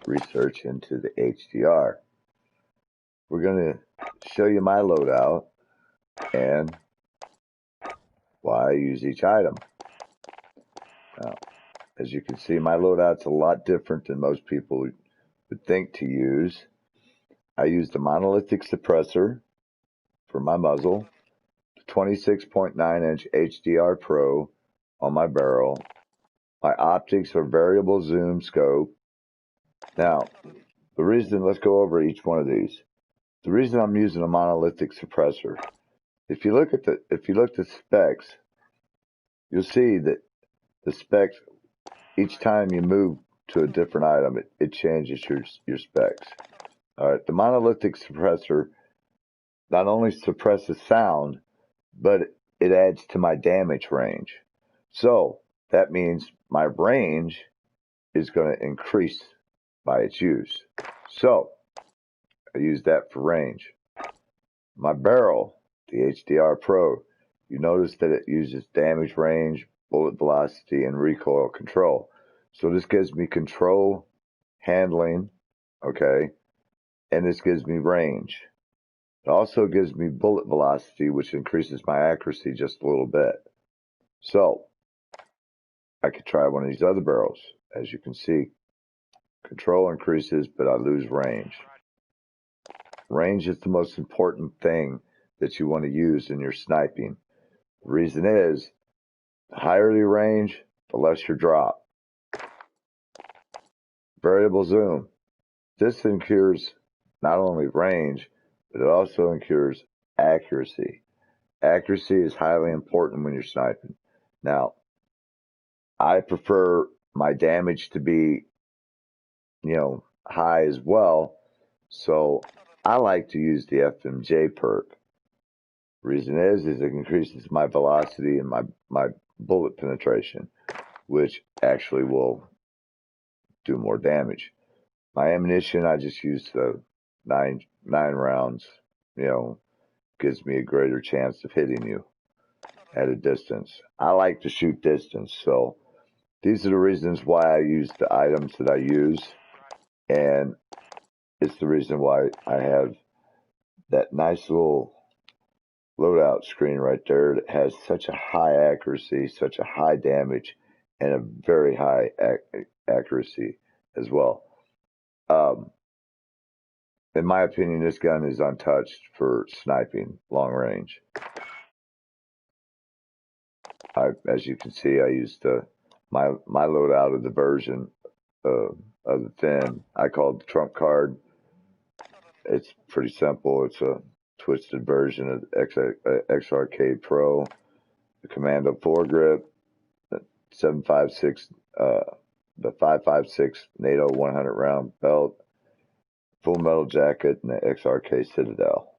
research into the HDR. We're going to show you my loadout and why I use each item. Now, as you can see, my loadout's a lot different than most people would think to use. I use the monolithic suppressor for my muzzle, the 26.9-inch HDR Pro on my barrel. My optics are variable zoom scope. Now, let's go over each one of these. The reason I'm using a monolithic suppressor, if you look at the specs, you'll see that the specs, each time you move to a different item, it changes your specs. All right, the monolithic suppressor not only suppresses sound, but it adds to my damage range. So that means my range is going to increase by its use. So I use that for range. My barrel, the HDR Pro, you notice that it uses damage range, bullet velocity, and recoil control. So this gives me control, handling, okay, and this gives me range. It also gives me bullet velocity, which increases my accuracy just a little bit. So I could try one of these other barrels. As you can see, control increases, but I lose range. Range is the most important thing that you want to use in your sniping. The reason is, the higher your range, the less your drop. Variable zoom. This incurs not only range, but it also incurs accuracy. Accuracy is highly important when you're sniping. Now, I prefer my damage to be, high as well. So I like to use the FMJ perk. Reason is it increases my velocity and my bullet penetration, which actually will do more damage. My ammunition, I just use the nine rounds, gives me a greater chance of hitting you at a distance. I like to shoot distance, so these are the reasons why I use the items that I use, and it's the reason why I have that nice little loadout screen right there that has such a high accuracy, such a high damage, and a very high accuracy as well. In my opinion, this gun is untouched for sniping long range. As you can see, I used my loadout of the version of the thin. I call it the trump card. It's pretty simple. It's a twisted version of the XRK Pro, the Commando foregrip, the 7.56, the 5.56 NATO 100 round belt, full metal jacket, and the XRK Citadel.